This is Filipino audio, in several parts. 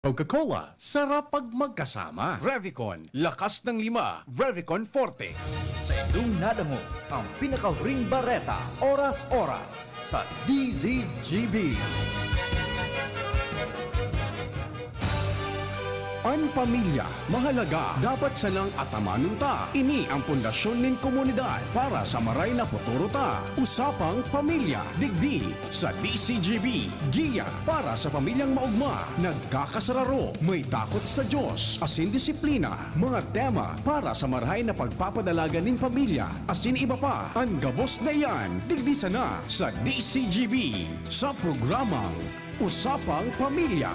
Coca-Cola, sarap pag magkasama. Revicon, lakas ng 5. Revicon Forte. Sa inyong nadamo ang pinakahuring bareta, oras-oras sa DZGB. Ang pamilya, mahalaga. Dapat salang atamanon ta. Ini ang pundasyon nin komunidad para sa maray na futuro ta. Usapang pamilya, digdi sa DCGB. Giya para sa pamilyang maugma. Nagkakasararo, may takot sa Diyos, asin disiplina. Mga tema para sa marahay na pagpapadalaga nin pamilya. Asin iba pa, ang gabos na yan. Digdi sana sa DCGB. Sa programang Usapang Pamilya.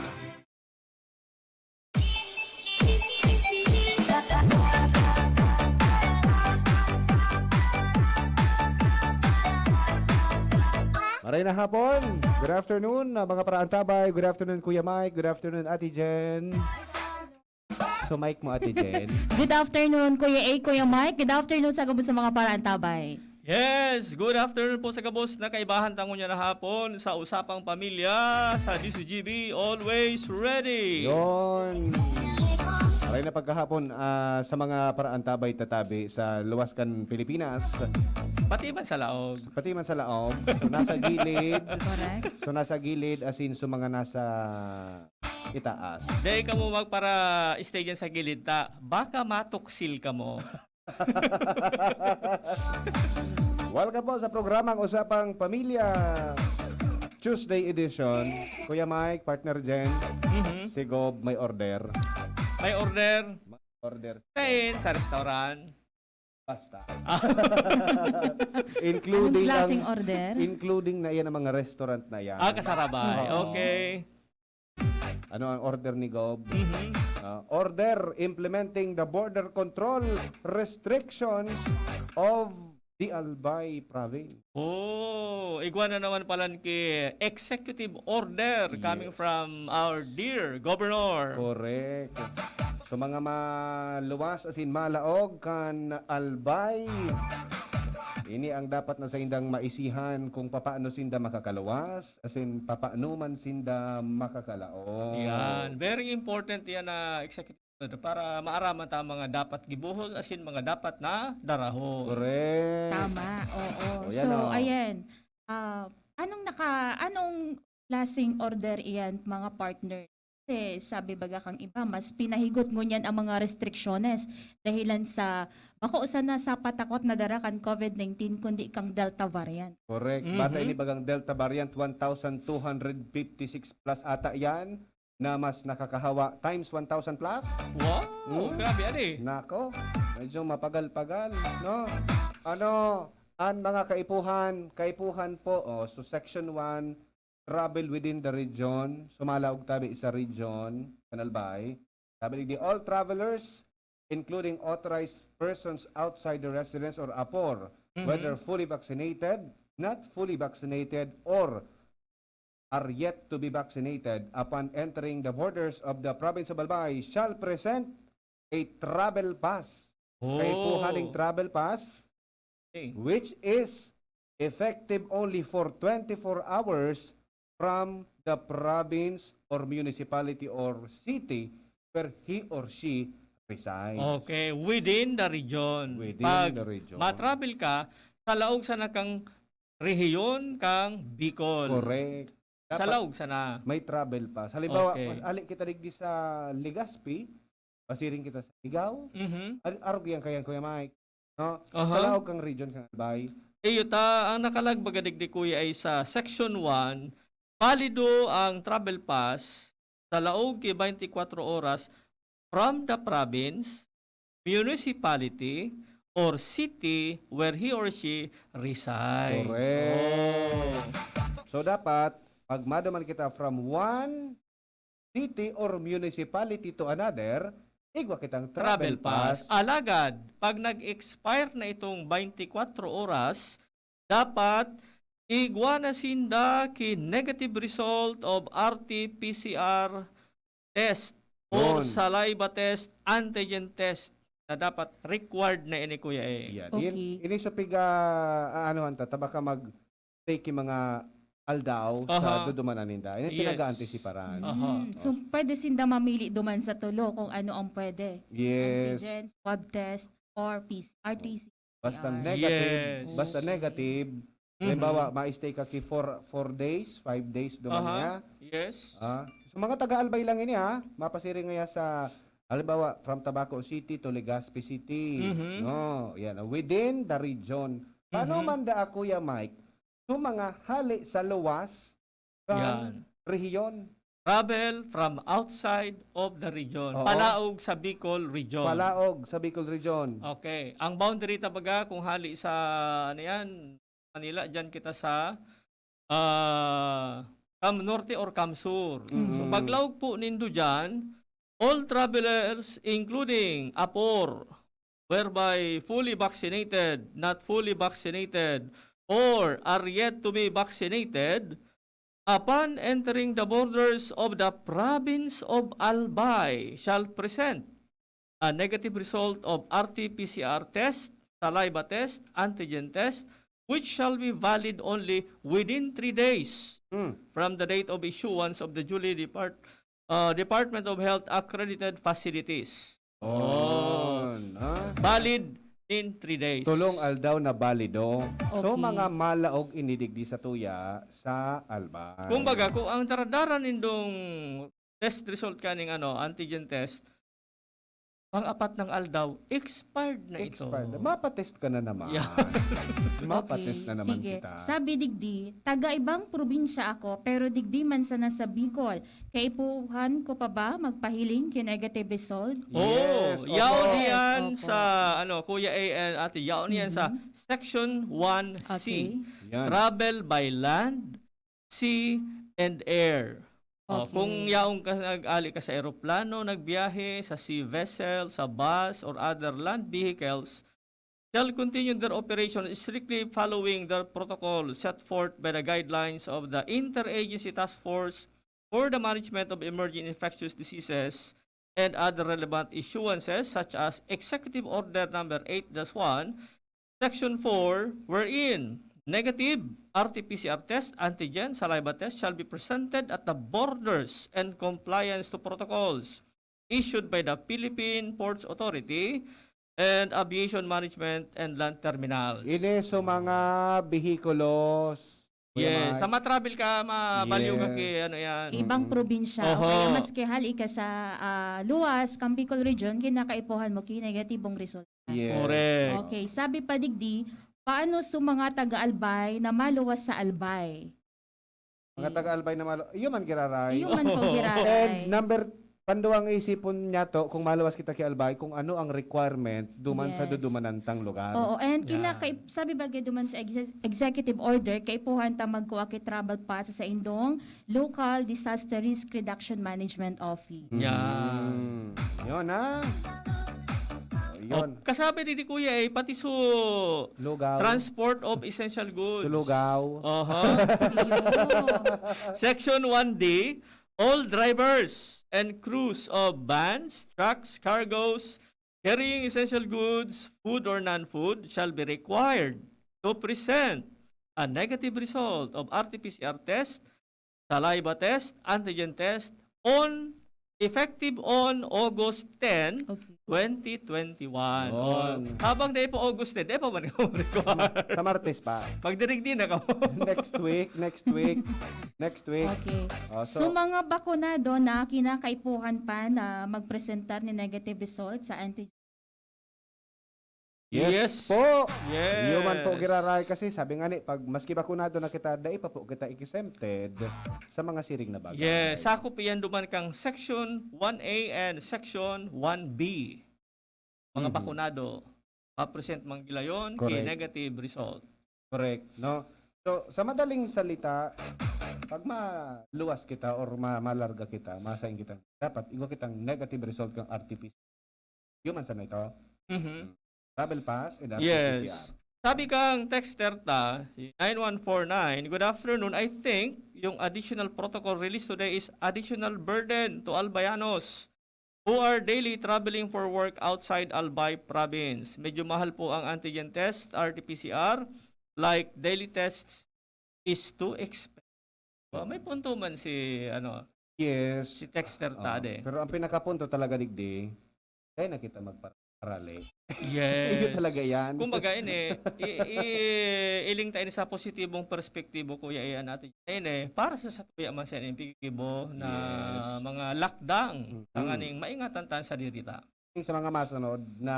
Maray na hapon. Good afternoon, mga paraantabay. Good afternoon, Kuya Mike. Good afternoon, Ate Jen. So, mic mo, Ate Jen. Good afternoon, Kuya A, Kuya Mike. Good afternoon sa kabus sa mga paraantabay. Yes, good afternoon po sa kabos na kaibahan tango niya na hapon sa Usapang Pamilya sa DCGB, always ready. Yon. Maray na pagkahapon sa mga paraantabay tatabi sa luwaskan Pilipinas. Pati man sa laog. Pati man sa laog. So, nasa gilid. Correct? So, nasa gilid as in so mga nasa itaas. Dahil ka mo magpara stay dyan sa gilid ta, baka matuksil ka mo. Welcome po sa programang Usapang Pamilya Tuesday edition. Kuya Mike, partner Jen, si Gob, may order. May order, Order kain sa restaurant. basta. Anong including klaseng ang, order? including na yan ang mga restaurant na yan. Kasarabay. Oo. Okay. Ano ang order ni Gob? Mhm. Order implementing the border control restrictions of the Albay province. Oh, igwa na naman pala ki executive order coming Yes. from our dear governor. Correct. So mga maluwas as in malaog kan Albay. Ini ang dapat na sa indang maisihan kung papaano sinda makakaluwas, as in papaano man sinda makakalaog. Yan, very important yan na executive order para maaraman ta mga dapat gibuhol asin mga dapat na darahon. Correct. Tama, oo. O, yan So, o. ayan. Anong klaseng order iyan, mga partner? Kasi sabi baga kang iba, mas pinahigot ngunyan ang mga restriksyonnes dahilan sa bako usa na sa patakot na darakan COVID-19 kundi kang Delta variant. Correct. Mhm. Bata ini bagang Delta variant 1,256 plus ata yan na mas nakakahawa times 1,000 plus. Wow, grabe yan eh. Nako, medyo mapagal-pagal, no? Ano, ang mga kaipuhan po, so section 1, travel within the region, sumalaog tabi sa region, Kanalbay. Sabi ni all travelers, including authorized persons outside the residence or APOR, whether fully vaccinated, not fully vaccinated, or are yet to be vaccinated upon entering the borders of the province of Albay shall present a travel pass. Kaipuhaning travel pass Okay. which is effective only for 24 hours from the province or municipality or city where he or she resides. Okay, within the region. Within Pag the region. matravel ka, sa laog sana kang rehiyon kang Bicol. Correct. Sa Dapat laog sana. may travel pass. Halimbawa, Okay. mas ali kita digdi sa Legazpi, pasiring kita sa Ligao, Mhm. arog yan kaya Kuya Mike. No? Aha. Sa laog kang region kang Albay. Yuta, ang nakalagbagadig di kuya ay sa Section 1, valido ang travel pass sa laog ki 24 oras from the province, municipality, or city where he or she resides. Correct. So dapat, pag madaman kita from one city or municipality to another, igwa kitang Travel pass. Alagad, pag nag-expire na itong 24 oras, dapat igwa na sinda ki negative result of RT-PCR test or Yun. saliva test, antigen test na dapat required na ini kuya eh. Yan. Okay. Ini sa piga, ano hanta, tabaka mag take yung mga aldaw Aha. sa dudumanan ninda. Ini Yes. pinag-aantisiparan. Aha. So, pwede sinda mamili duman sa tulo kung ano ang pwede. Yes. Antigen, swab test, or RTC. Basta PCR. negative, Yes. basta Okay. negative. Mhm. Halimbawa, ma-stay ka ki 4 days, 5 days duman Aha. niya. Yes. So mga taga-Albay lang ini mapasiri nga sa halimbawa from Tabaco City to Legazpi City. Mhm. No, yan within the region. Paano Mhm. man da Kuya Mike? So mga hali sa luwas Yan. ng rehiyon. Travel from outside of the region. Oo. Palaog sa Bicol region. Palaog sa Bicol region. Okay. Ang boundary tabaga kung hali sa ano yan, Manila, dyan kita sa Cam Norte or Cam Sur. So Mhm. paglaog po nindo dyan, all travelers including Apor, whereby fully vaccinated, not fully vaccinated, or are yet to be vaccinated, upon entering the borders of the province of Albay shall present a negative result of RT-PCR test, saliva test, antigen test, which shall be valid only within 3 days from the date of issuance of the duly Department of Health accredited facilities. Valid in 3 days. Tulong aldaw na balido. So Okay. mga malaog inidigdi sa tuya sa Albay. Kumbaga, kung ang daradaran indong test result kaning antigen test, pang-apat ng aldaw, expired na ito. expired. Mapatest ka na naman. Yeah. Mapatest na naman sige. kita. Sabi digdi, taga-ibang probinsya ako, pero digdi man sa nasa Bicol. Kaipuhan ko pa ba magpahiling kine-negative result? Yes, Oh, opo. yaon yan Opo. sa Kuya A and Ate, yaon yan sa Section 1C. Okay. Yan. Travel by land, sea, and air. Okay. Kung yaong ka nag-ali ka sa eroplano, nagbiyahe, sa sea vessel, sa bus, or other land vehicles, shall continue their operation strictly following the protocol set forth by the guidelines of the Interagency Task Force for the Management of Emerging Infectious Diseases and other relevant issuances such as Executive Order Number 8-1, Section 4, wherein negative RT-PCR test, antigen, saliva test shall be presented at the borders and compliance to protocols issued by the Philippine Ports Authority and Aviation Management and Land Terminals. Ini so mga behikulos. Yes, sa matravel ka, mabaliw ka Yes. kay yan. Kay ibang probinsya, o Oho. kaya mas hali ka sa luwas, kang Bicol region, kinakaipuhan mo negatibong result. Yes. Correct. Okay, sabi pa digdi, paano sa mga taga-Albay na maluwas sa Albay? Mga taga-Albay na iyo man giraray. Iyo man po And giraray. number panduang isipon niya to kung maluwas kita kay Albay kung ano ang requirement duman sa Yes. dudumanantang lugar. Oo, and Yeah. sabi ba duman sa executive order, kaipuhan ta magkuha kay travel pass sa indong Local Disaster Risk Reduction Management Office. Yan. Yun ha. Yun. Kasabi ni Kuya pati su Lugaw. transport of essential goods. Lugaw. Section 1D, all drivers and crews of vans, trucks, cargoes, carrying essential goods, food or non-food, shall be required to present a negative result of RT-PCR test, saliva test, antigen test, effective on August 10, Okay. 2021. Yun. Habang day po August 10, day pa ba require? Sa Martes pa. Pagdirig din na ka Next week. Okay. Oh, So, mga bakunado na kinakaipuhan pa na magpresentar ni negative result sa antigen. Yes po. Yes. Iyo man po giraray kasi sabi nga ni pag maski bakunado na kita dai pa po kita exempted sa mga siring na bagay. Yes, sakop iyan duman kang Section 1A and Section 1B. Mga Mhm. bakunado, ma-present mang gilayon Correct. kay negative result. Correct, no? So, sa madaling salita, pag maluwas kita or malarga kita, masaing kita, dapat igo kitang negative result kang RT-PCR. Human sa na ito? Mhm. Travel pass and Yes. RT-PCR. Sabi kang texter ta, 9149, good afternoon. I think yung additional protocol released today is additional burden to Albayanos who are daily traveling for work outside Albay province. Medyo mahal po ang antigen test, RT-PCR, like daily tests is too expensive. May punto man si Yes. si Texter Oo. Tade. Pero ang pinakapunto talaga digdi, kaya na kita magparale. Yes. Yun talaga yan. Kumbaga iling tayo sa positibong perspektibo kuya iyan natin. Para sa tuya man sa pigibo na Yes. mga lockdown Mhm. ang aning maingatan tan sa dirita. Sa mga masunod na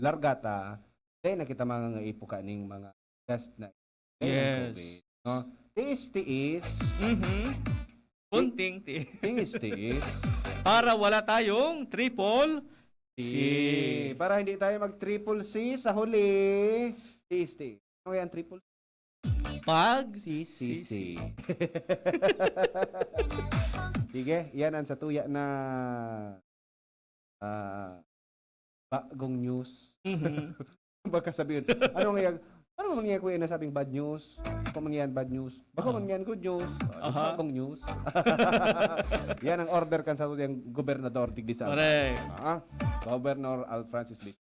largata, kaya na kita mga ipuka ning mga test na Yes. COVID. No? Tiis. Kunting Tiis. para wala tayong triple C. Para hindi tayo mag-triple C sa huli. Tiis. Ano yan, triple Pag C? Sige, yan ang sa tuya na bagong news. Baka sabihin, ano man yan kuya na sabing bad news? Kung man yan bad news? Baka man yan good news? Aha. Bagong news? Yan ang order kan sa tuyang gobernador tigdi sa Correct. Governor Al Francis B.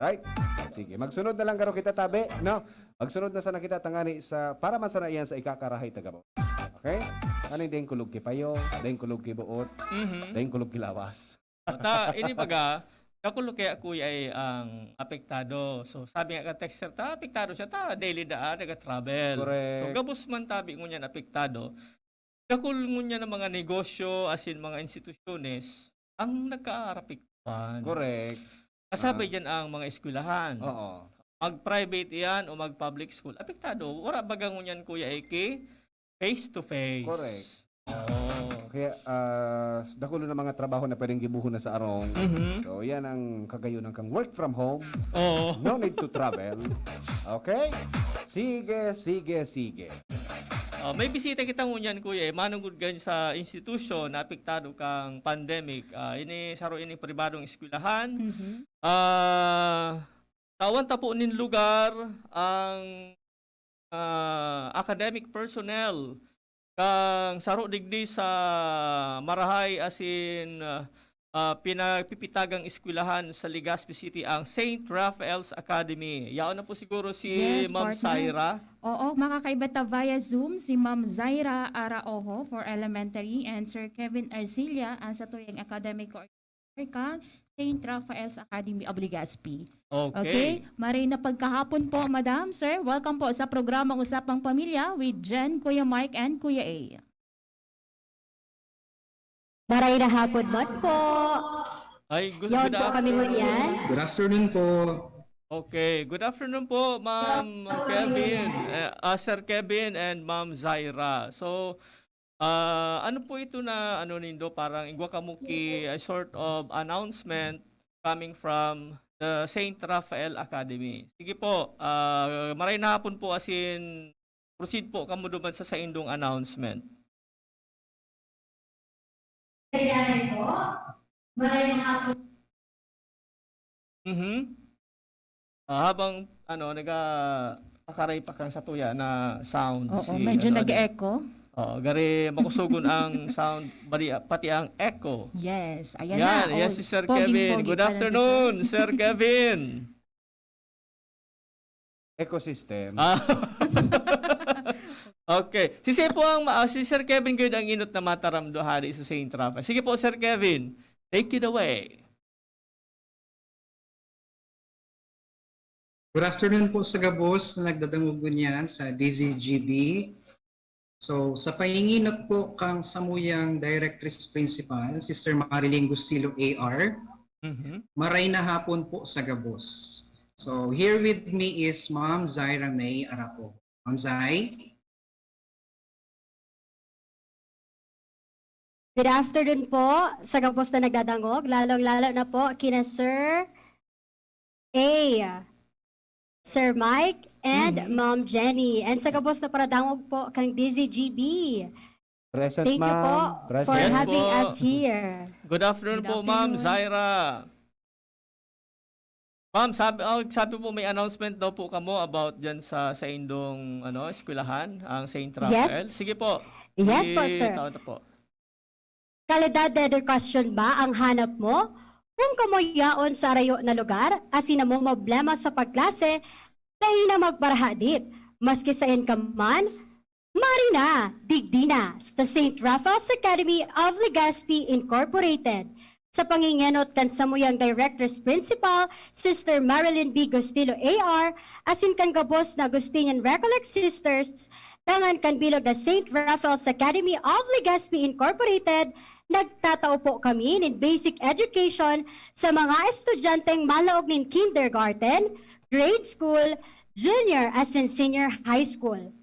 Right? Sige, magsunod na lang karo kita tabi, no? Magsunod na sana kita tangani sa para man sana iyan sa ikakarahay tagabo. Okay? Ano din kulog ki payo, din kulog ki buot, din kulog ki lawas. Ini baga kakulo kaya kuya ay ang apektado. So sabi nga ka texter apektado siya daily naga-travel. Correct. So gabos man tabi ngunyan apektado. Kakulo ngunyan ng mga negosyo as in mga institusyones ang nagka-apektuhan. Correct. Kasabi diyan ang mga eskwelahan. Oo. Mag-private yan o mag-public school. Apektado. Wala baga ngunyan kuya ay face to face. Correct. Oh. Kaya dakulo na mga trabaho na pwedeng gibuhon na sa arong. Mhm. So yan ang kagayon ng kang work from home. Oo. No need to travel. Okay? Sige. May bisita kita ngunyan kuya manungod gan sa institusyon na apektado kang pandemic. Ini saro ini pribadong eskwelahan. Tawan tapo nin lugar ang academic personnel kang saro digdi sa marahay asin pinagpipitagang eskwelahan sa Legazpi City ang St. Raphael's Academy. Yaon na po siguro si Yes, Ma'am partner. Saira. Oo, makakaiba ta via Zoom si Ma'am Zaira Araojo for elementary and Sir Kevin Arcilla ang sa tuyang academic coordinator ka St. Raphael's Academy of Legazpi. Okay? Maray na pagkahapon po, Madam, Sir. Welcome po sa programang Usapang Pamilya with Jen, Kuya Mike, and Kuya A. Maray na hapon mo po. Ay, good Yawn po kami ngunyan. Good afternoon po. Okay, good afternoon po, Ma'am Kevin, Sir Kevin and Ma'am Zaira. So, ano po ito na nindo parang igwa kamuki a sort of announcement coming from the St. Raphael Academy. Sige po, maray na hapon po asin proceed po kamo duman sa indong announcement. Habang nagakaray pa kang sa tuya na sound Oo, medyo nag-echo. gari makusugon ang sound pati ang echo. Yes, ayan Yan, na. yes si Sir Kevin. Good afternoon, Sir Kevin. Ecosystem. Okay. Si Sir Kevin gud ang inot na mataramdo hari sa St. Raphael. Sige po Sir Kevin, take it away. Good afternoon po sa gabos na nagdadangugon yan sa DZGB. So, sa pahinginot po kang samuyang Directress Principal, Sister Mariling Gustilo AR, maray na hapon po sa gabos. So, here with me is Ma'am Zaira May Araco. Ma'am Zai? Good afternoon po sa gabos na nagdadangog, lalong-lalo na po kina Sir A, Sir Mike, and Ma'am Jenny. And sa gabos na paradangog po kang DZGB. Present, Thank you po ma'am. Present. for Yes having po. us here. Good afternoon Good po Ma'am afternoon. Zaira. Ma'am, sabi po may announcement daw po kamo about diyan sa indong eskwelahan, ang St. Raphael. Yes. Sige po. Yes po, sir. Itaon na po. Kalidad na edukasyon ba ang hanap mo? Kung kamoyaon sa rayo na lugar, asina mo problema sa pagklase, dahil na magparahadit. Maski sa man, Marina Digdina sa St. Raphael's Academy of Legazpi Incorporated. Sa pangingenot kan samuyang Directors Principal, Sister Marilyn B. Gustilo A.R., asin kan gabos na Agustinian Recollect Sisters, tangan kan bilog na St. Raphael's Academy of Legazpi Incorporated, nagtatao po kami in basic education sa mga estudyanteng malaog nin kindergarten, grade school, junior as in senior high school.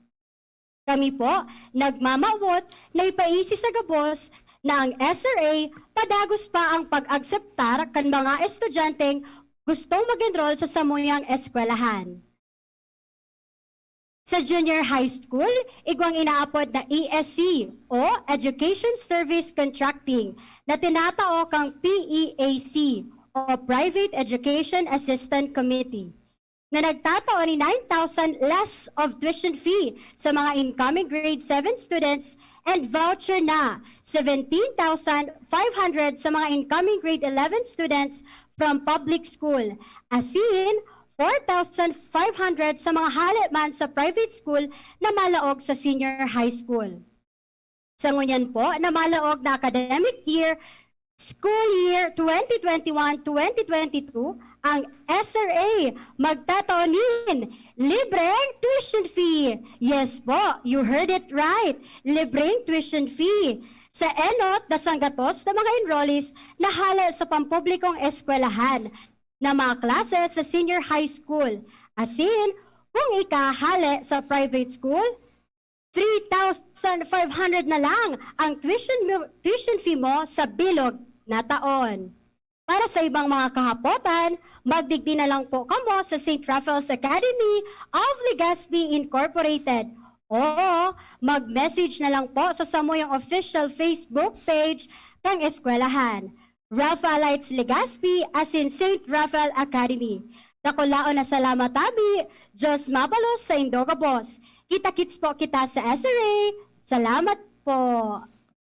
Kami po nagmamawot na ipaisi sa gabos na ang SRA padagos pa ang pag-akseptar kan mga estudyanteng gustong mag-enroll sa samuyang eskwelahan. Sa junior high school, igwang inaapod na ESC o Education Service Contracting na tinatao kang PEAC o Private Education Assistant Committee na nagtatao ni 9,000 less of tuition fee sa mga incoming grade 7 students and voucher na 17,500 sa mga incoming grade 11 students from public school. Asin, 4,500 sa mga haliman sa private school na malaog sa senior high school. Sa ngunyan po na malaog na academic year, school year 2021-2022, ang SRA magtataonin libreng tuition fee. Yes po, you heard it right. Libreng tuition fee sa enot na sanggatos na mga enrollees na hala sa pampublikong eskwelahan na mga klase sa senior high school. Asin, kung ikahali sa private school, 3,500 na lang ang tuition fee mo sa bilog na taon. Para sa ibang mga kahapotan, magdigdi na lang po kamo sa St. Raphael's Academy of Legazpi Incorporated o mag-message na lang po sa samuyang official Facebook page ng eskwelahan. Raphaelites Legazpi as in St. Raphael Academy. Nakulaon na salamat tabi, Diyos mabalos sa Indogabos. Kita-kits po kita sa SRA. Salamat po.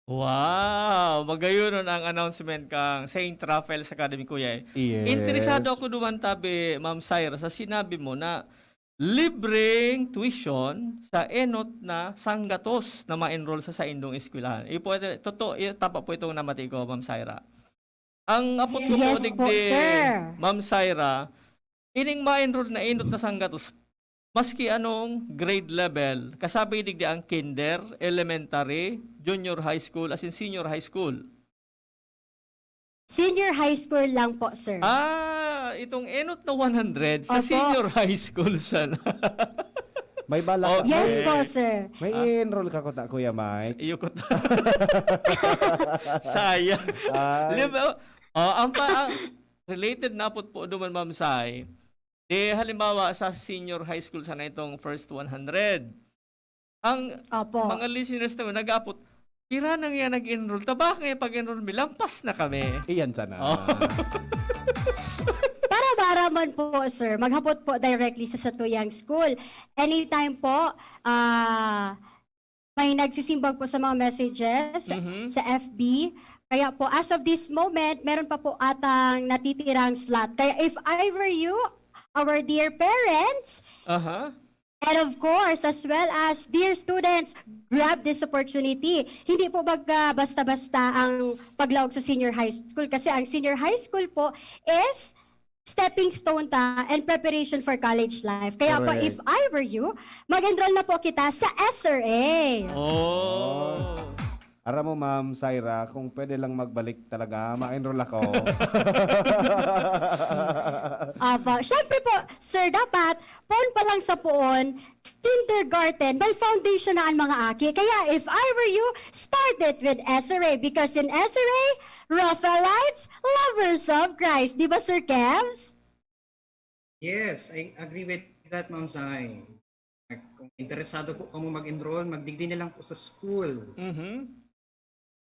Wow! Magayon ang announcement kang St. Raphael's Academy, Kuya. Yes. Interesado ako duman tabi, Ma'am Syra, sa sinabi mo na libreng tuition sa enot na sanggatos na ma-enroll sa indong eskwelahan. Totoo, tapa po itong namati ko, Ma'am Syra. Ang apot ko Yes po, po, sir. Ma'am Syra, ining ma-enroll na enot na sanggatos, maski anong grade level, kasabi digdi ang kinder, elementary, junior high school, as in senior high school. Senior high school lang po, sir. Itong enot na 100 sa Opo. senior high school sana. May balak. Yes Okay. po, sir. May enroll ka ko ta, Kuya Mike. Iyukot. Sayang. Ay. Ang related na po duman, Ma'am Sai. Halimbawa sa senior high school sana itong first 100. Ang Opo. mga listeners naman nag-apot, pira nang yan nag-enroll. Tabak ngayon pag-enroll, lampas na kami. Iyan sana. Oh. Para maraman po, sir, maghapot po directly sa Satuyang School. Anytime po, may nagsisimbag po sa mga messages Mhm. sa FB. Kaya po, as of this moment, meron pa po atang natitirang slot. Kaya if I were you, our dear parents, Aha. and of course, as well as dear students, grab this opportunity. Hindi po basta-basta ang paglaog sa senior high school kasi ang senior high school po is stepping stone ta and preparation for college life. Kaya po, Correct. if I were you, mag-enroll na po kita sa SRA. Oh. Ara mo, Ma'am Syra, kung pwede lang magbalik talaga, ma-enroll ako. Syempre po, sir, dapat, poon pa lang sa poon, kindergarten, may foundation na ang mga aki. Kaya if I were you, start it with SRA because in SRA, Raphaelites, lovers of Christ. Di ba, Sir Kevs? Yes, I agree with that, Ma'am Sai. Kung interesado po kamo mag-enroll, magdigdi na lang po sa school. Mhm.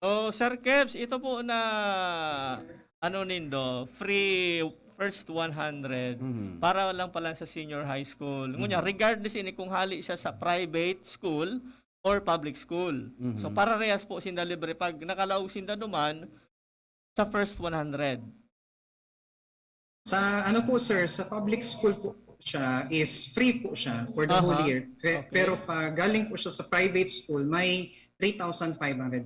Oh, Sir Kebs, ito po na free first 100 Mhm. para lang pala sa senior high school. Ngunya, regardless ini kung hali siya sa private school or public school. Mhm. So para rehas po sinda libre pag nakalaog sinda duman sa first 100. Sa ano po sir, sa public school po siya is free po siya for the whole Aha. year. Okay. Pero pag galing po siya sa private school, may 3,500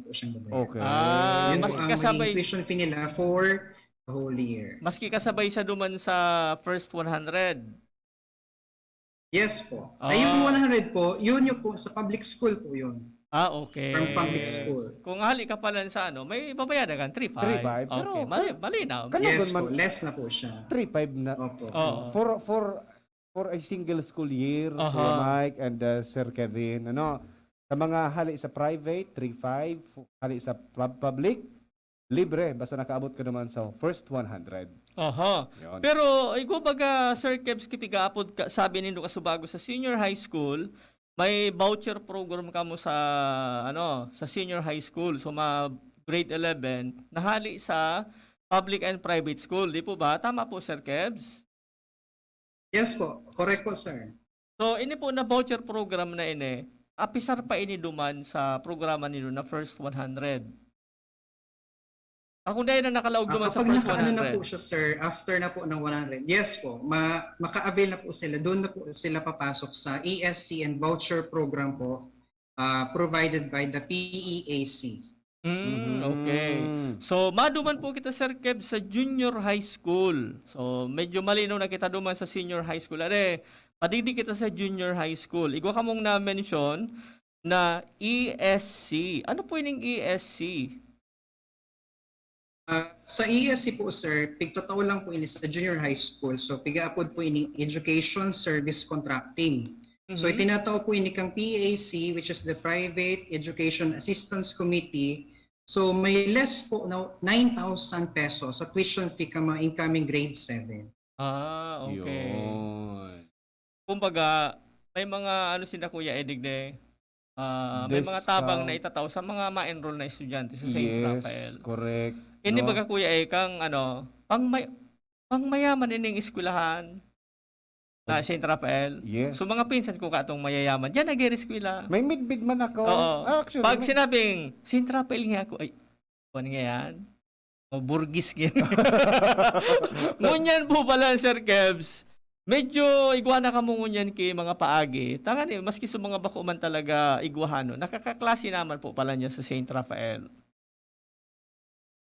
po siyang babayaran. Okay. Yun po maski ang kasabay, magiging tuition fee nila for the whole year. maski kasabay siya duman sa first 100. Yes po. Ah. Ay, yung 100 po, yun yung po sa public school po yun. Okay. From public school. Kung hali ka pala sa ano, may babayaran kang 3,500. 3,500, pero- Okay, malinaw. Kano Yes man- po, less na po siya. 3.5 na. Opo. Oo. For a single school year, Aha. Kuya Mike and Sir Kevin, ano, sa mga hali sa private, 3.5, hali sa public, libre, basta nakaabot ka naman sa first 100. Aha. Yun. Pero ikaw baga Sir Kebs kipigaapod ka, sabi nindo kasubago sa senior high school, may voucher program ka mo sa sa senior high school. So grade 11 nahali sa public and private school, di po ba? Tama po Sir Kebs? Yes po, correct po sir. So ini po na voucher program na ini, apisar pa ini duman sa programa nilo na first 100. Ako dahil na nakalaog duman sa Kapag first naka-ano na po 100. siya sir, after na po ng 100, yes po, maka-avail na po sila, doon na po sila papasok sa ESC and voucher program po provided by the PEAC. Okay. So, maduman po kita, Sir Kev, sa junior high school. So, medyo malinaw na kita duman sa senior high school. Are, padidi kita sa junior high school. Igwa ka mong na-mention na ESC. Ano po yung ESC? Sa ESC po sir, pigtotoo lang po ini sa junior high school. So pigaapod po ini Education Service Contracting. So itinatao po ini kang PAC, which is the Private Education Assistance Committee. So may less po na 9,000 pesos sa tuition fee ka mga incoming grade 7. Okay. Yun. Kumbaga, may mga sila Kuya Edigde, may mga tabang na itataw sa mga ma-enroll na estudyante sa St. Yes, Raphael. correct. Ini No? baga Kuya kang pangmayaman ining eskwelahan na St. Raphael. Yes. So mga pinsan ko katong mayayaman, diyan nag-eskwela. May midbid man ako. Oo. Actually, Pag sinabing St. Raphael nga ako, ay, ano nga yan? O burgis nga. Ngunyan po pala, Sir Kebs. Medyo igwana ka mo ngunyan kay mga paagi. Tangan maski sa mga bako man talaga igwahano, nakakaklase naman po pala niya sa St. Raphael.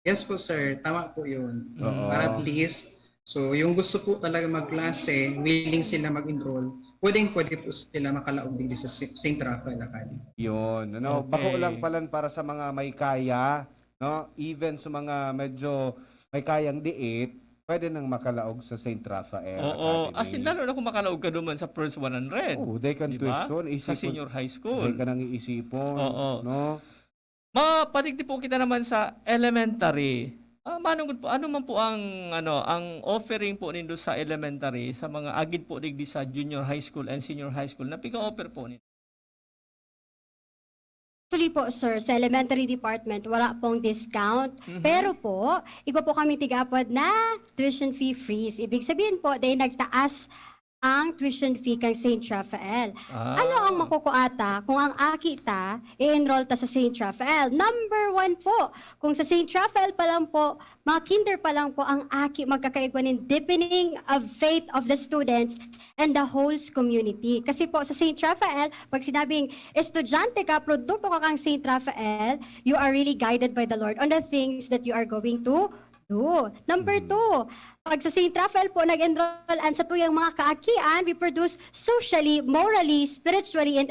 Yes po sir, tama po yun. Oo. Para at least, so yung gusto po talaga magklase, willing sila mag-enroll, pwede po sila makalaog din sa St. Raphael Academy. yun. Ano, Okay. bako lang pala para sa mga may kaya, no? Even sa mga medyo may kayang diit, pwede nang makalaog sa St. Raphael Oo. Academy. As in, lalo na kung makalaog ka duman sa first 100. Oh, they can Diba? tuition. Sa senior high school. They ka nang iisipon. Oo. No? Mapatigdi po kita naman sa elementary. Manong po, ano man po ang ang offering po nindo sa elementary sa mga agid po digdi sa junior high school and senior high school na piga-offer po nindo? Actually po, sir, sa elementary department, wala pong discount. Pero po, iba po kami tigapod na tuition fee freeze. Ibig sabihin po, dahil nagtaas ang tuition fee kang St. Raphael. Ano ang makukuata kung ang akita i-enroll ta sa St. Raphael? Number 1 po, kung sa St. Raphael pa lang po, mga kinder pa lang po ang aki magkakaigwa ng deepening of faith of the students and the whole community. Kasi po sa St. Raphael, pag sinabing estudyante ka, produkto ka kang St. Raphael, you are really guided by the Lord on the things that you are going to do. Number 2, pag sa St. Raphael po nag-enrollan sa tuyang mga kaakian, we produce socially, morally, spiritually, and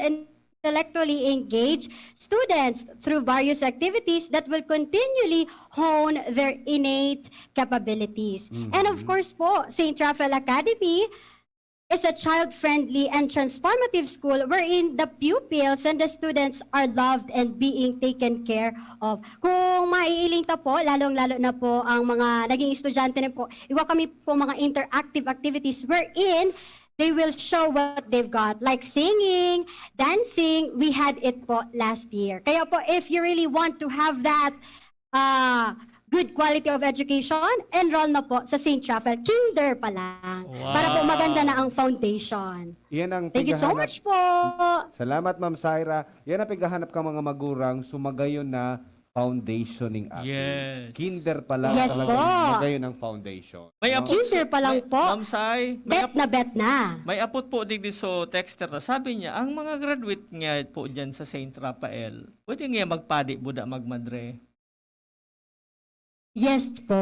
intellectually engaged students through various activities that will continually hone their innate capabilities. And of course po, St. Raphael Academy is a child-friendly and transformative school wherein the pupils and the students are loved and being taken care of. Kung maiiling ta po, lalong-lalo na po ang mga naging estudyante na po, iwa kami po mga interactive activities wherein they will show what they've got, like singing, dancing. We had it po last year. Kaya po, if you really want to have that good quality of education, enroll na po sa St. Raphael. Kinder pa lang. Wow. Para po maganda na ang foundation. Yan ang Thank you so pigahanap- much po. Salamat, Ma'am Syra. Yan ang pighahanap ka mga magurang sumagayon na foundationing Aki. Yes. Kinder pa lang Yes talaga po. ngayon ang foundation. May no? apot Kinder pa lang po. Ma'am Sai, Bet na. may apot po digdi so texter na. Sabi niya, ang mga graduate nga po dyan sa St. Rafael, pwede nga magpadi buda magmadre. Yes po.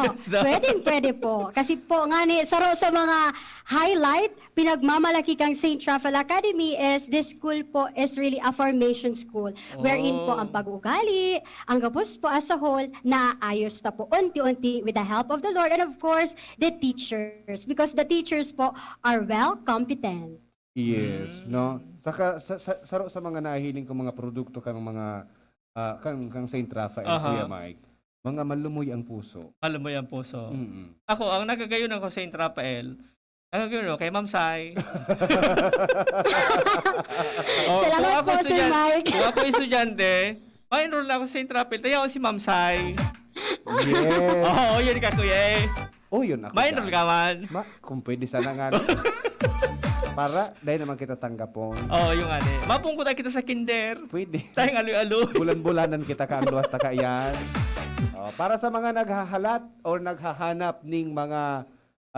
Yes daw. Pwede po. Kasi po nga ni saro sa mga highlight, pinagmamalaki kang St. Raphael Academy is this school po is really a formation school. Wherein po Oh. ang pag-ugali, ang gabos po as a whole, naayos na po unti-unti with the help of the Lord and of course, the teachers. Because the teachers po are well competent. Yes, no? Saka saro sa mga nahihiling kong mga produkto kang mga kang St. Raphael, Aha. Kuya Mike. Mga malumoy ang puso. Alam mo yan po so. Mm-mm. Ako, ang nagagayon ako sa St. Rafael, nagagayon ako kay Ma'am Sai. Salamat po, Sir Mike. Kung ako estudyante, ma-enroll na ako sa St. Rafael, tayo ako si Ma'am Sai. Yes. Oo, yun ka kuya eh. Oh, yun ako. Ma-enroll dyan. ka man. Kung pwede sana nga. Para, dahil naman kita tanggapon. Oo, yung ano eh. Mapungkot kita sa kinder. Pwede. Tayong alo-alo. Bulan-bulanan kita kaangluwas ta kaiyan. Para sa mga naghahalat or naghahanap ning mga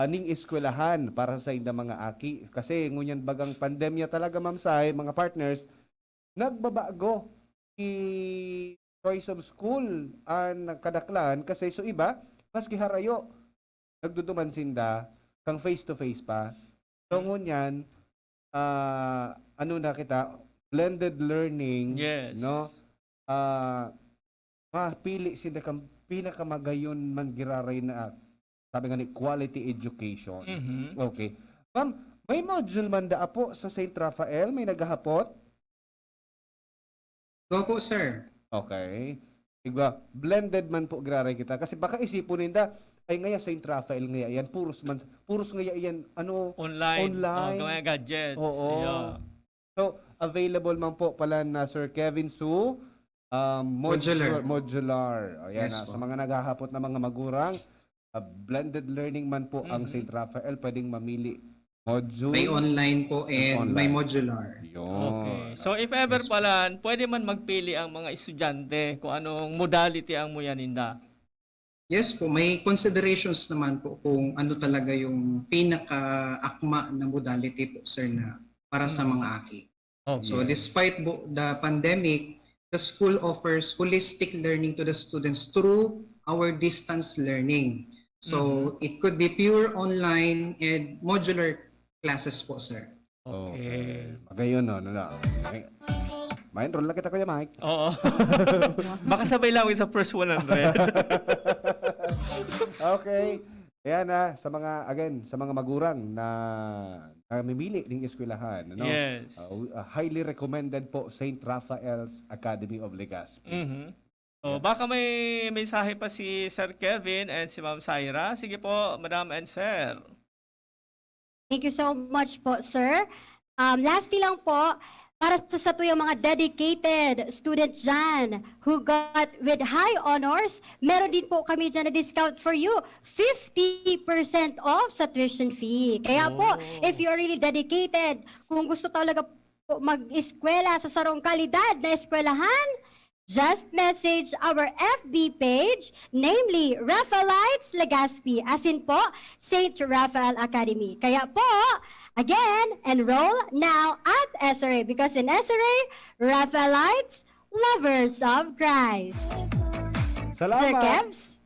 ning eskwelahan para sa inda mga aki. Kasi ngunyan bagang pandemya talaga, Ma'am Sai, mga partners, nagbabago i choice of school ang kadaklan kasi so iba, maski harayo, nagduduman sinda, kang face-to-face pa. So ngunyan, ano na kita, blended learning, Yes. no? Mapili sila kang pinakamagayon man giraray na sabi nga ni quality education. Mhm. Okay. Ma'am, may module man da po sa St. Raphael? May naghahapot? Go po, sir. Okay. Igwa, blended man po giraray kita. Kasi baka isipon ninda, ay ngaya St. Raphael ngaya yan, puros ngaya yan, ano, Online. Online. Oh, mga gadgets. Oo. Yeah. So, available man po pala na Sir Kevin Su, modular. Ayan, Yes sa po. mga naghahapot na mga magurang, blended learning man po ang Mhm. St. Raphael, pwedeng mamili module. May online po and may Online. modular. Yun. Okay. So if ever Yes. pala, pwede man magpili ang mga estudyante kung anong modality ang muyaninda. Yes po, may considerations naman po kung ano talaga yung pinaka-akma na modality po, sir, na para sa mga aki. Okay. So despite the pandemic, the school offers holistic learning to the students through our distance learning. So it could be pure online and modular classes po, sir. Okay. Magayon, no? May-enroll lang kita, Kuya Mike. Oo. Baka sabay lang sa first 100. Okay. Ayan na, sa mga magurang na namimili ng eskwelahan. Ano? Yes. Highly recommended po St. Raphael's Academy of Legazpi. Mhm. So, baka may mensahe pa si Sir Kevin and si Ma'am Syra. Sige po, Madam and Sir. Thank you so much po, sir. Lastly lang po, para sa tuyong mga dedicated student dyan who got with high honors, meron din po kami dyan na discount for you. 50% off sa tuition fee. Kaya po, if you are really dedicated, kung gusto talaga po mag-eskwela sa sarong kalidad na eskwelahan, just message our FB page, namely Raphaelites Legazpi, as in po, St. Raphael Academy. Kaya po, again, enroll now at SRA because in SRA, Raphaelites, lovers of Christ. Sir Salamat! Kevs?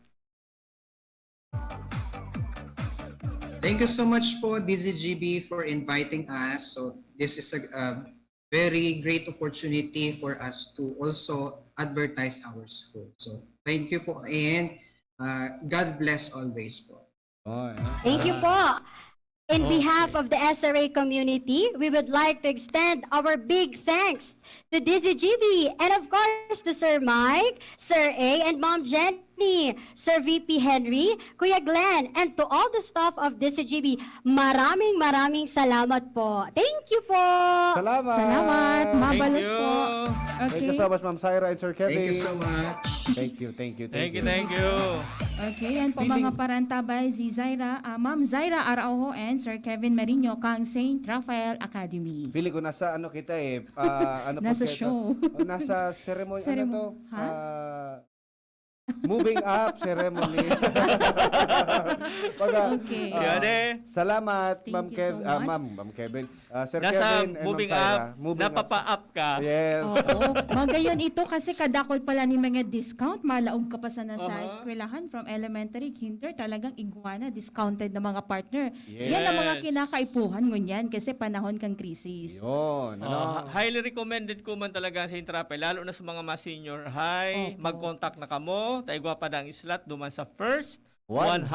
Thank you so much po, DZGB, for inviting us. So this is a very great opportunity for us to also advertise our school. So thank you po and God bless always po. Oh, Thank you po. In behalf of the SRA community, we would like to extend our big thanks to DZGB and of course to Sir Mike, Sir A, and Mom Jenny Sir VP Henry, Kuya Glenn, and to all the staff of DCGB, maraming salamat po. Thank you po! Salamat! Salamat, mabalos you. po. Thank Okay. you so much, Ma'am Syra and Sir Kevin. Thank you so much. Thank you. Thank you. Okay, yan po Feeling- mga parantabay si Zaira, Ma'am Zaira Araujo and Sir Kevin Marino kang St. Raphael Academy. Feeling ko nasa ano kita eh. Ano po Nasa kita? show. Oh, nasa ceremony. Ano to? Ha? Moving up ceremony. Okay. Yan eh. Salamat, Thank Ma'am you Kevin. so much. Ma'am Kevin. Sir Nasa Kevin and moving Ma'am Syra. up, napapa-up ka. Yes. Oo. Magayon ito kasi kadakol pala ni mga discount. Malaog ka pa sana sa Aha. eskwelahan from elementary, kinder, talagang iguana, discounted na mga partner. Yes. Yan ang mga kinakaipuhan ngunyan kasi panahon kang krisis. Yun. Ano? Highly recommended ko man talaga sa Intrape, lalo na sa mga mas senior high. Opo. Mag-contact na kamo. Taigwa pa ang slot duman sa first 100.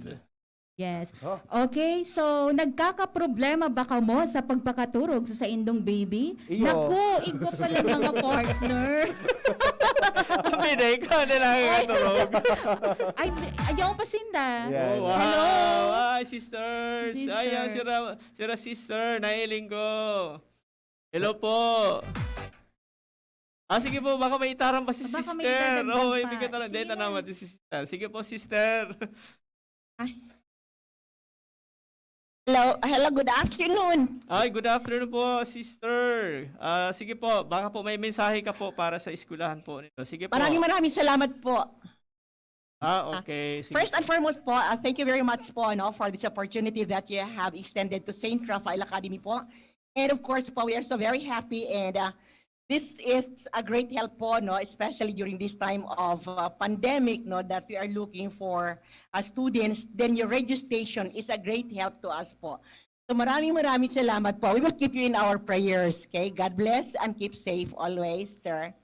100. Yes. Oh. Okay, so nagkakaproblema ba ka mo sa pagpakaturog sa indong baby? Iyo. Naku, iko pala mga partner. Pinay ka nila ang turog. Ay, ayaw pa sinda. Yeah. Oh, wow. Hello. Ay, sisters. Sister. Ay, sira sister. Nailing ko. Hello po. Sige po, baka may itaran pa si Baka may sister. idadagdag Oh, pa. ibigay talaga. Sige Data na. naman si sister. Sige po, sister. Hello, good afternoon. Ay, good afternoon po, sister. Sige po, baka po may mensahe ka po para sa eskwelahan po nito. Sige po. Maraming salamat po. Okay. Sige. First and foremost po, thank you very much po for this opportunity that you have extended to St. Raphael Academy po. And of course po, we are so very happy and this is a great help po, especially during this time of pandemic, that we are looking for students. Then your radio station is a great help to us po. So maraming salamat po. We will keep you in our prayers, okay? God bless and keep safe always, sir.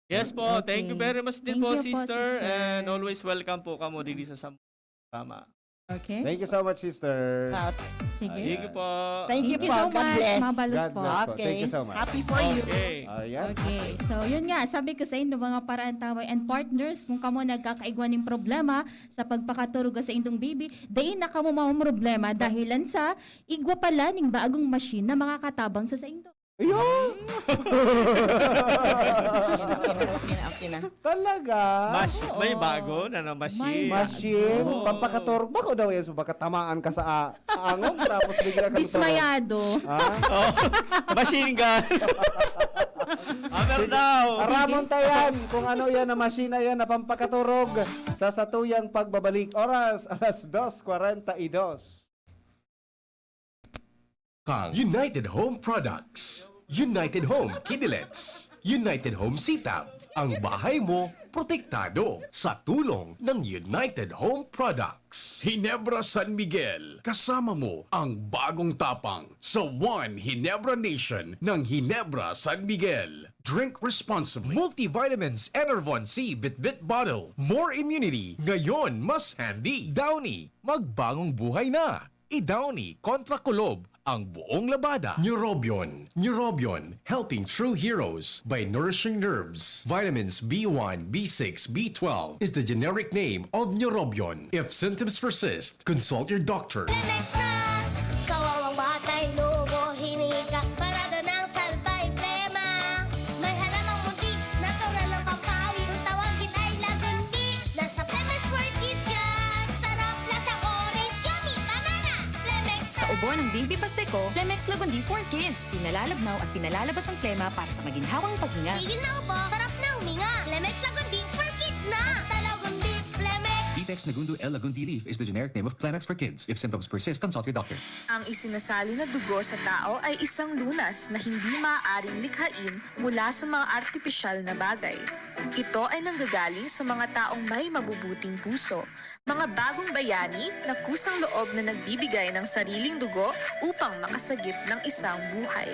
Yes po, thank you Okay. very much din Thank po, you po, sister. sister. And always welcome po kamo dili sa Tama. Okay. Thank you so much, sister. Sige. Thank you po. Thank you Thank you po. so God much. bless. Mabalos God po. bless po. Okay. Thank you so much. Happy for you. Okay. Ayan. Okay. So, yun nga. Sabi ko sa inyo, mga paraan taway and partners, kung kamo nagkakaigwan ng problema sa pagpakaturog sa indong baby, dahin na kamo mga problema dahilan sa igwa pala ng bagong machine na makakatabang sa indo. Ayun! Okay na. Talaga? May bago na machine. Machine, Oo. pampakaturog. Bako daw yan, so baka tamaan ka sa angong, tapos bigla ka Dismayado. Oh, machine gun. Hammer daw. Aramon tayan kung ano yan na machine na yan na pampakaturog sa satuyang pagbabalik. Oras, alas 2:42. Kang United Home Products, United Home Kidilets, United Home Sitab. Ang bahay mo protektado sa tulong ng United Home Products. Hinebra San Miguel, kasama mo ang bagong tapang sa One Hinebra Nation ng Hinebra San Miguel. Drink responsibly. Multivitamins Enervon C Bit-Bit Bottle. More immunity. Ngayon mas handy. Downy, magbagong buhay na. I-Downy kontra kulob ang buong labada. Neurobion. Neurobion, helping true heroes by nourishing nerves. Vitamins B1, B6, B12 is the generic name of Neurobion. If symptoms persist, consult your doctor. Lemex na, kawawang batay, lubo, hinika, parada ng salbay, plema. May halamang muntik, natural ng pampawi, kung tawagin ay lagundi. Nasa Lemex for Kids yan, sarap lasang orange, yummy, banana. Lemex Sa ubo ng baby pasteko, Flemex Lagundi for Kids. Pinalalabnaw at pinalalabas ang plema para sa maginhawang paghinga. tigil na upo, sarap na huminga. Lemex lagundi for kids na. Basta lagundi, Lemex. Detex Nagundu L. Lagundi Leaf is the generic name of Plemex for kids. If symptoms persist, consult your doctor. Ang isinasali na dugo sa tao ay isang lunas na hindi maaaring likhain mula sa mga artipisyal na bagay. Ito ay nanggagaling sa mga taong may mabubuting puso. Mga bagong bayani na kusang loob na nagbibigay ng sariling dugo upang makasagip ng isang buhay.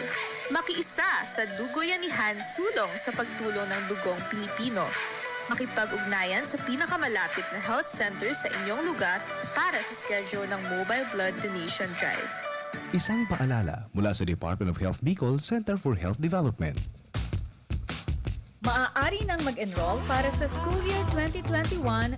Makiisa sa Dugoyanihan sulong sa pagtulong ng dugong Pilipino. Makipag-ugnayan sa pinakamalapit na health center sa inyong lugar para sa schedule ng Mobile Blood Donation Drive. Isang paalala mula sa Department of Health Bicol Center for Health Development. Maaari nang mag-enroll para sa school year 2021-2022.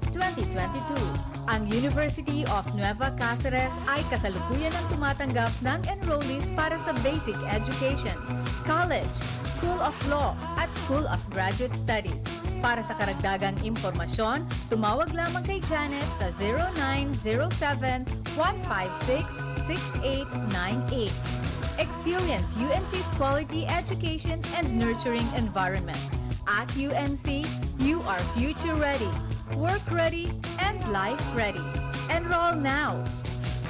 Ang University of Nueva Cáceres ay kasalukuyan ang tumatanggap ng enrollees para sa basic education, college, School of Law at School of Graduate Studies. Para sa karagdagang impormasyon, tumawag lamang kay Janet sa 0907-156-6898. Experience UNC's quality education and nurturing environment. At UNC, you are future ready, work ready, and life ready. Enroll now!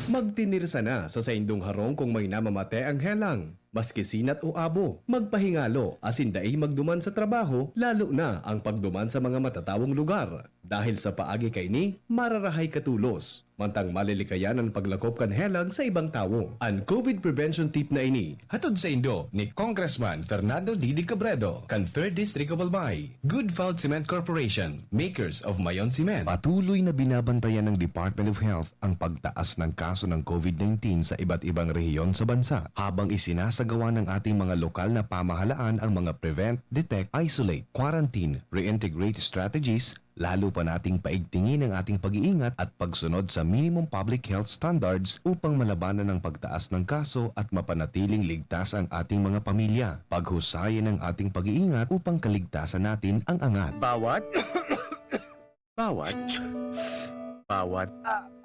Magtinirsa na sa saindong harong kung may namamate ang helang. Maski sinat o abo, magpahingalo asin daay magduman sa trabaho, lalo na ang pagduman sa mga matatawong lugar. Dahil sa paagi kay ni, mararahay katulos. Mantang malilikayan ang paglakop kan helang sa ibang tao. Ang COVID prevention tip na ini, hatod sa Indo ni Congressman Fernando Didi Cabredo, kan 3rd District of Albay, Good Fault Cement Corporation, makers of Mayon Cement. Patuloy na binabantayan ng Department of Health ang pagtaas ng kaso ng COVID-19 sa iba't ibang rehiyon sa bansa, habang isinasagawa ng ating mga lokal na pamahalaan ang mga prevent, detect, isolate, quarantine, reintegrate strategies, lalo pa nating paigtingin ang ating pag-iingat at pagsunod sa minimum public health standards upang malabanan ang pagtaas ng kaso at mapanatiling ligtas ang ating mga pamilya. Paghusayan ang ating pag-iingat upang kaligtasan natin ang angat. Bawat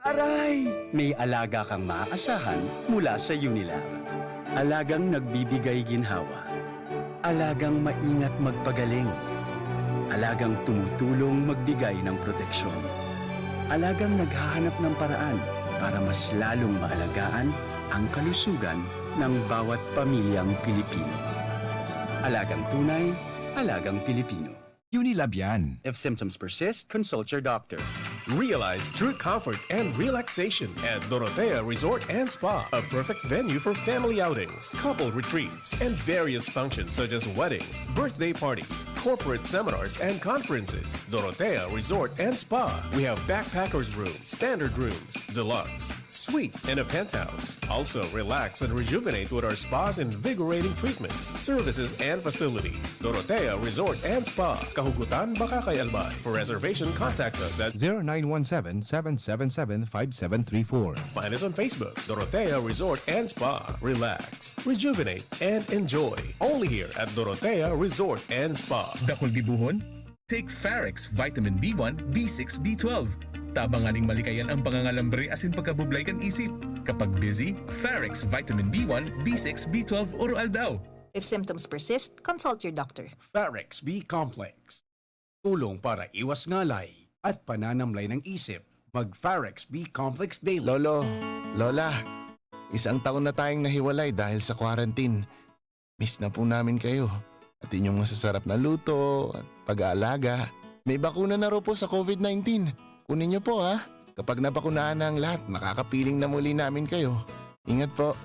aray! May alaga kang maaasahan mula sa Unilar. Alagang nagbibigay ginhawa. Alagang maingat magpagaling. Alagang tumutulong magbigay ng proteksyon. Alagang naghahanap ng paraan para mas lalong maalagaan ang kalusugan ng bawat pamilyang Pilipino. Alagang tunay, alagang Pilipino. Unilab yan. If symptoms persist, consult your doctor. Realize true comfort and relaxation at Dorotea Resort and Spa, a perfect venue for family outings, couple retreats, and various functions such as weddings, birthday parties, corporate seminars, and conferences. Dorotea Resort and Spa. We have backpackers rooms, standard rooms, deluxe, suite, and a penthouse. Also, relax and rejuvenate with our spas and invigorating treatments, services, and facilities. Dorotea Resort and Spa, Kahugutan, Bakakay, Albay. For reservation, contact us at 0917-777-5734. Find us on Facebook, Dorotea Resort and Spa. Relax, rejuvenate, and enjoy. Only here at Dorotea Resort and Spa. Dakol gibuhon? Take Farex Vitamin B1, B6, B12. Tabanganing malikayan ang pangangalambre asin pagkabublay kan isip. Kapag busy, Farex Vitamin B1, B6, B12 oral daw. If symptoms persist, consult your doctor. Farex B Complex. Tulong para iwas ngalay at pananamlay ng isip. Mag-Farex B Complex Daily. Lolo, Lola, isang taon na tayong nahiwalay dahil sa quarantine. Miss na po namin kayo. At inyong masasarap na luto at pag-aalaga. May bakuna na raw po sa COVID-19. Kunin niyo po ha. Kapag nabakunahan na ang lahat, makakapiling na muli namin kayo. Ingat po.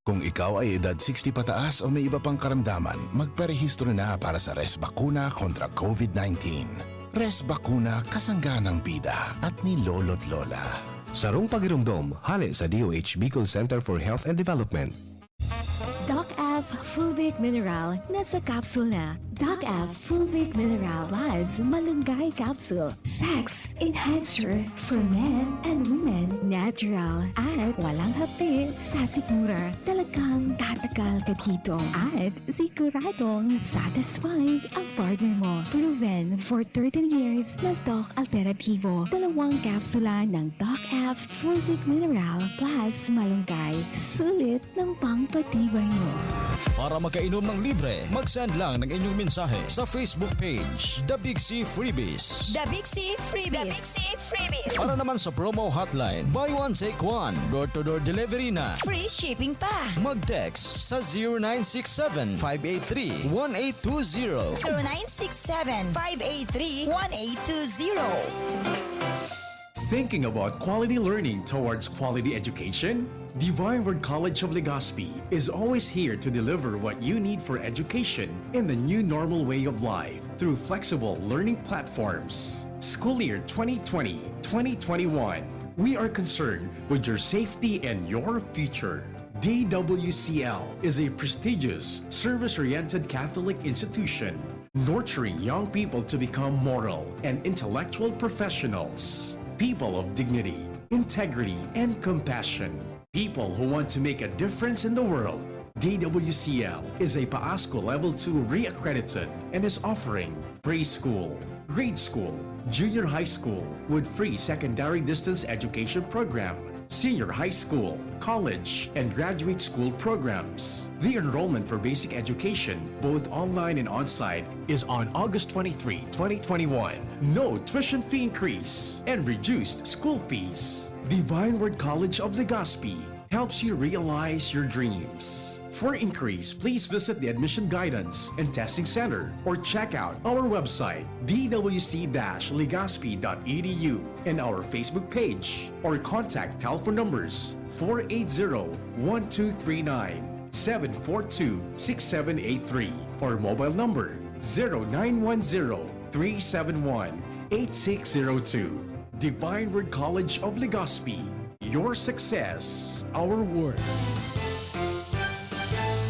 Kung ikaw ay edad 60 pataas o may iba pang karamdaman, magparehistro na para sa Res Bakuna kontra COVID-19. Res Bakuna, kasangga ng bida at ni Lolo't Lola. Sarong pagirumdom, hali sa DOH Bicol Center for Health and Development. DocF Fulvic Mineral nasa capsule na. DocF Fulvic Mineral Plus Malunggay Capsule. Sex Enhancer for men and women. Natural at walang hapit sa sikmura. Talagang tatagal ka dito. At siguradong satisfied ang partner mo. Proven for 13 years ng Doc Alternativo. 2 kapsula ng DocF Fulvic Mineral Plus Malunggay. Sulit ng pangpatibay mo. Para makainom ng libre, mag-send lang ng inyong mensahe sa Facebook page, The Big C Freebies. The Big C Freebies. Para naman sa promo hotline, buy one take one, door-to-door delivery na. Free shipping pa. Mag-text sa 0967-583-1820. 0967-583-1820. Thinking about quality learning towards quality education? Divine Word College of Legazpi is always here to deliver what you need for education in the new normal way of life through flexible learning platforms. School year 2020-2021, we are concerned with your safety and your future. DWCL is a prestigious, service-oriented Catholic institution nurturing young people to become moral and intellectual professionals, people of dignity, integrity, and compassion, people who want to make a difference in the world. DWCL is a PAASCO Level 2 re-accredited and is offering preschool, grade school, junior high school with free secondary distance education program, senior high school, college, and graduate school programs. The enrollment for basic education, both online and on-site, is on August 23, 2021. No tuition fee increase and reduced school fees. Divine Word College of Legazpi helps you realize your dreams. For inquiries, please visit the Admission Guidance and Testing Center or check out our website dwc-legazpi.edu and our Facebook page or contact telephone numbers 480-1239, 742-6783 or mobile number 0910-371-8602. Divine Word College of Legazpi. Your success, our word.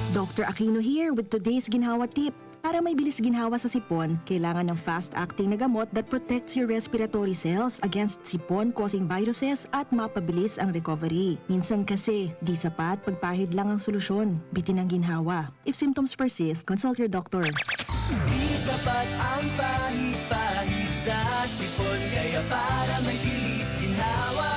Dr. Aquino here with today's ginhawa tip. Para may bilis ginhawa sa sipon, kailangan ng fast-acting na gamot that protects your respiratory cells against sipon-causing viruses at mapabilis ang recovery. Minsan kasi, di sapat pagpahid lang ang solusyon. Bitin ang ginhawa. If symptoms persist, consult your doctor. Di sapat ang pahid-pahid sa sipon, kaya para may bilis ginhawa,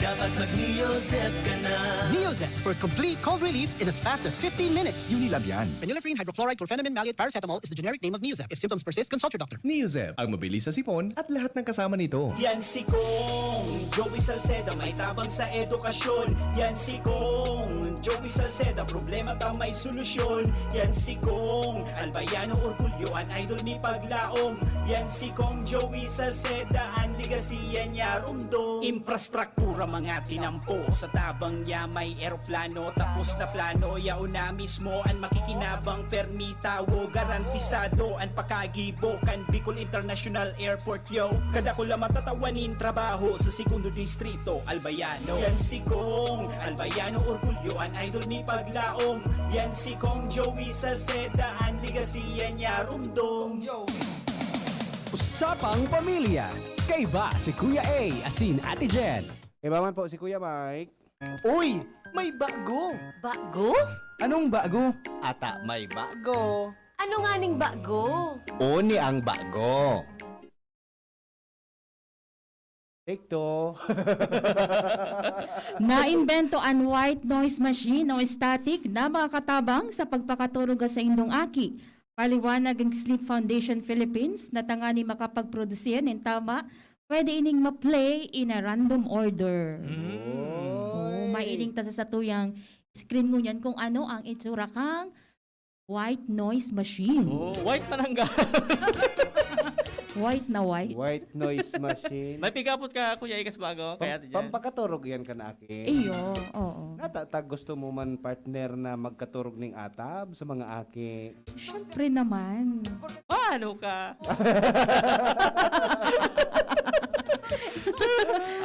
dapat mag-Neozep ka na. Neozep for complete cold relief in as fast as 15 minutes. Unilab yan. Phenylephrine, hydrochloride, chlorpheniramine, maleate, paracetamol is the generic name of Neozep. If symptoms persist, consult your doctor. Neozep, ang mabilis sa sipon at lahat ng kasama nito. Yan si Kong Joey Salceda, may tabang sa edukasyon. Yan si Kong Joey Salceda, problema ta may solusyon. Yan si Kong Albayano Orgulyo, an idol ni Paglaom. Yan si Kong Joey Salceda, ang ligasiya niya rumdo. Infrastruktura mga tinampo, sa tabang niya may eroplano. Tapos na plano, yao na mismo ang makikinabang permitawo. Garantisado ang pakagibo kan Bicol International Airport yo. Kada ko lang matatawanin trabaho sa segundo distrito Albayano. Yan si Kong Albayano Orgulyo, an idol ni Paglaom. Yan si Kong Joey Salceda, ang ligasiya niya rumdong. Usapang Pamilya. Kaiba si Kuya A, asin Ate Jen. Iba man po si Kuya Mike. Uy, may bago. Bago? Anong bago? Ata may bago. Ano nga ning bago? Uni ang bago. Take two. Naimbento ang white noise machine o static na makakatabang sa pagpakaturog sa indong aki. Paliwanag ang Sleep Foundation Philippines na tangani makapag-produsir ng tama, pwede ining ma-play in a random order. Mailing ta sa tuyang screen mo yan kung ano ang itsura kang white noise machine. White manangga. White na white. White noise machine. May pigapot ka, Kuya Ikas bago. Kaya Pampakaturog yan ka na, Aki. Iyo, oo. Natatag gusto mo man partner na magkaturog ng atab sa mga Aki. Siyempre naman. Paano ka?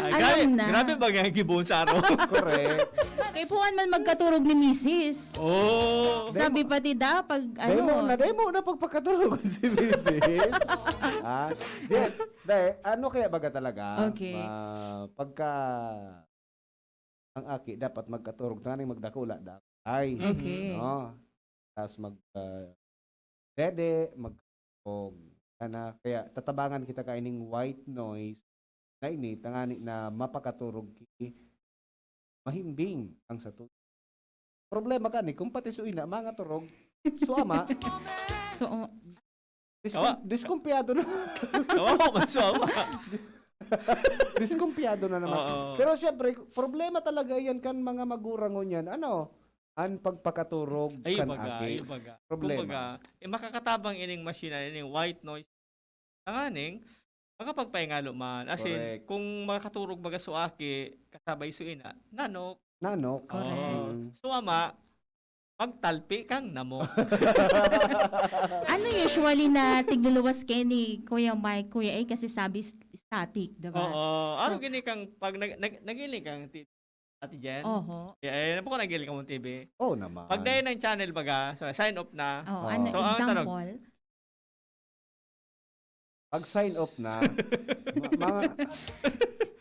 Alam na. Grabe ba nga gibon sa araw? Correct. Kay puan man magkaturog ni Mrs. Oh. Sabi pati da pag Demo na pagpakaturog si Mrs. Ano kaya baga talaga? Okay. Pagka ang Aki dapat magkaturog taning magdakula da. Ay. Okay. No. Tapos dede kaya tatabangan kita kaining white noise na ini tangani na mapakaturog ki mahimbing ang sa problema kani kung pati suin na mga turog suama diskumpiyado na diskumpiyado na naman. Pero syempre problema talaga yan kan mga magurangon yan an pagpakaturog ay kan baga, aki. Problema. Makakatabang ining machine ining white noise. Tanganing makapagpahingalo man. As in, kung makaturog baga so aki, kasabay suina, nanok. Correct. So ama, magtalpi kang namo. Ano usually na tigluluwas kay ni Kuya Mike, Kuya A, kasi sabi static, diba? Oo. Ano gini kang, pag nagiling kang Ate Jen? Oho. Napo ko nagiling kang TV? Oo naman. Pag dahil ng channel baga, so sign off na. Ano so, ang tanong, example? Pag sign off na, mga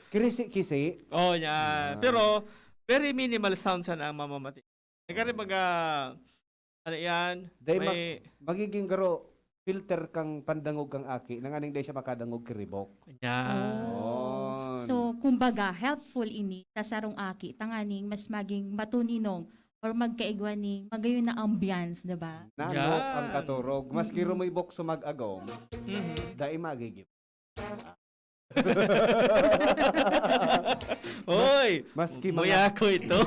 kirisi-kisi. Oh, yan. Pero, very minimal sound sana ang mamamati. Nagkari baga, ano yan? Day May, magiging garo, filter kang pandangog kang aki, nang aning day siya makadangog kiribok. yan. Oh. So, kumbaga, helpful ini kasarong aki, tanganing mas maging matuninong or magkaigwaning magayon na ambiance, diba? Nano Yan. ang katurog. Maski rumaybok sumag-agom, dai magigip. Hoy! Maski Muya ko ito.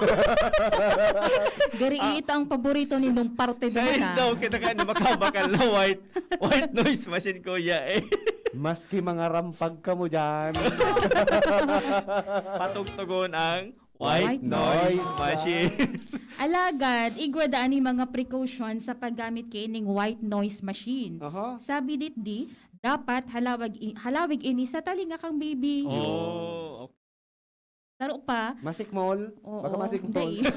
Gari, ito ang paborito nindong parte Sa naman. daw kita ka na makabakal na white noise machine kuya eh. Maski mga rampag ka mo dyan. Patugtugon ang white White noise noise. machine. Alagad, igwadaan ni mga precaution sa paggamit kay ining white noise machine. Sabi ditdi, dapat halawig ini sa talinga kang baby. Oh, okay. Taro pa, Masikmol. Baka masikmol. hindi.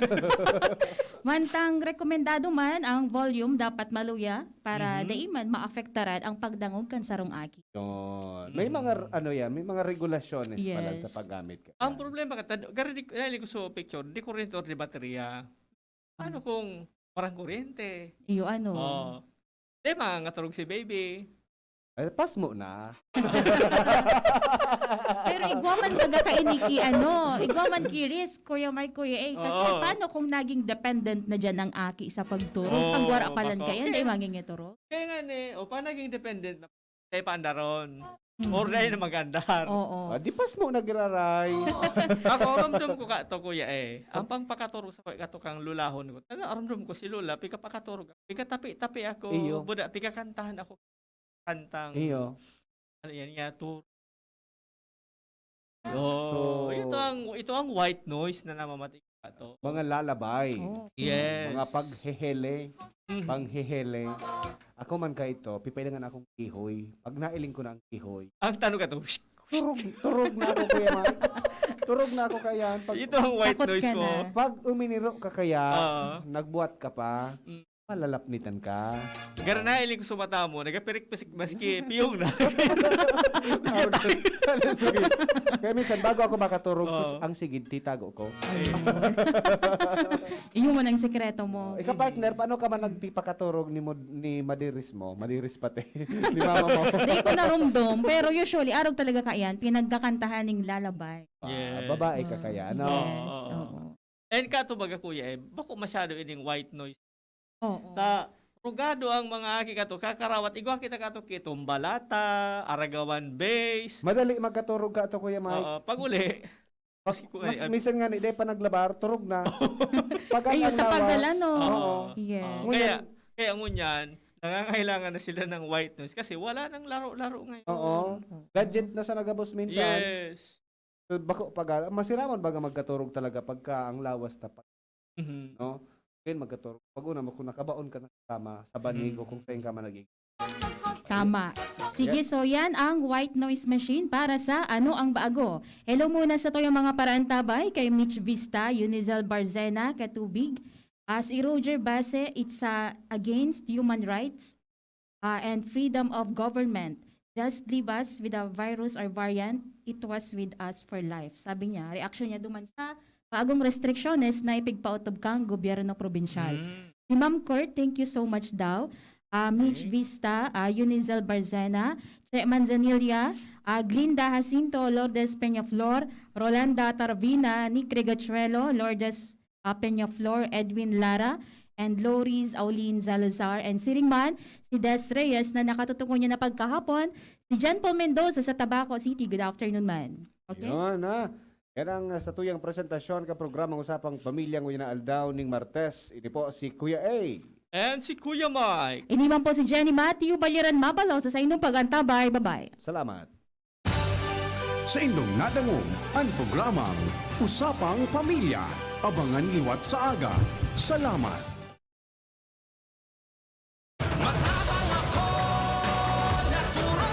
Mantang rekomendado man ang volume dapat maluya para daiman maafektaran ang pagdangog kan sarong aki. Yun. May mga may mga regulasyones pala Yes. sa paggamit ka. Ang problema ka, gari ko sa picture, di kuryente or di baterya. Ano kung parang kuryente? Iyo ano. Oh. Di mangaturog si baby. Ay, pas mo na. Pero igwaman baga ka iniki igwaman ki risk Kuya Mike, Kuya A. Kasi Oo. paano kung naging dependent na dyan ang aki sa pagturo? Oo, Pagwara palan baka. kayan, Okay. dahil mangingituro. Kaya nga o pa naging dependent na kay paandaron. Or dahil na magandar. Oo. Di pas mo nagraray. Ako, aramdam ko ka to kuya eh. Ang pangpakaturo sa katukang lulahon ko. Aramdam ko si Lula, pika pakaturo ka. Pika tapi ako. Iyo. Buda, pika kantahan ako. Kantang. Iyo. Ano yan nga, tour. Oh, So, ito ang white noise na namamatik ka to. mga lalabay. Yes. Mga paghehele. Mhm. Panghehele. Ako man ka ito, pipailangan akong kihoy. Pag nailing ko na ang kihoy, Ang tanong ka to, turog na ako kuya man. Turog na ako kaya. ito ang white Takot noise ka mo. na. Pag uminiro ka kaya, Oo. nagbuhat ka pa, malalapnitan ka. Gara na iling ko sumata mo, nagapirik maski piyong na. Sige. Kaya minsan, bago ako makaturog, Oo. ang sigid, titago ko. Iyo man ang sekreto mo. Ikaw partner, paano ka man nagpipakaturog ni Madiris mo? Madiris pati. ni mama mo. Di ko narumdom, pero usually, arog talaga kayan, pinagkakantahan ng lalabay. Yes. Babae ka kaya, ano? Yes, Oo. oo. And kato baga kuya eh, bako masyado ining white noise. Oo. Ta rugado ang mga aki kato kakarawat igwa kita kato kitong balata, Aragawan Base. Madali magkaturog ka ito, Kuya Mike. Oo, pag uli. Mas minsan nga, hindi pa naglabar, turog na. Pag Ay, ang tapagal lawas, ano. Oo. Yes. Kaya ngunyan, nangangailangan na sila ng white noise kasi wala nang laro-laro ngayon. Oo. Gadget na sa nagabos minsan. Yes. So, bako pag masiraman baga magkaturog talaga pagka ang lawas tapat, Mhm. no? Kaya magkaturog. Pag una mo kung nakabaon ka na tama sa banigo kung saan ka man naging. Tama. Sige, so yan ang white noise machine para sa Ano ang Bago. Hello muna sa to yung mga parantabay kay Mitch Vista, Unizel Barzena, Katubig. Si Roger Base, it's against human rights and freedom of government. Just leave us with a virus or variant. It was with us for life. Sabi niya, reaction niya duman sa bagong restrictiones na ipigpautob kang gobyerno probinsyal. Si Ma'am Court, thank you so much daw. Mitch Vista, Unizel Barzena, Che Manzanilla, Glinda Jacinto, Lourdes Peñaflor, Rolanda Tarvina, Nick Regachuelo, Lourdes Peñaflor, Edwin Lara, and Loris Aulin Salazar, and Siringman, si Des Reyes na nakatutungo niya na pagkahapon, si John Paul Mendoza sa Tabaco City. Good afternoon, man. Okay? Yun, ha? Yan ang sa tuyang presentasyon ka programang usapang pamilyang na aldaw ning Martes. Ini po si Kuya A. And si Kuya Mike. Iniman po si Jenny Matthew Baliran Mabalaw sa inyong pagantabay. Bye-bye. Salamat. Sa inyong nadangog ang programang Usapang Pamilya. Abangan liwat sa aga. Salamat.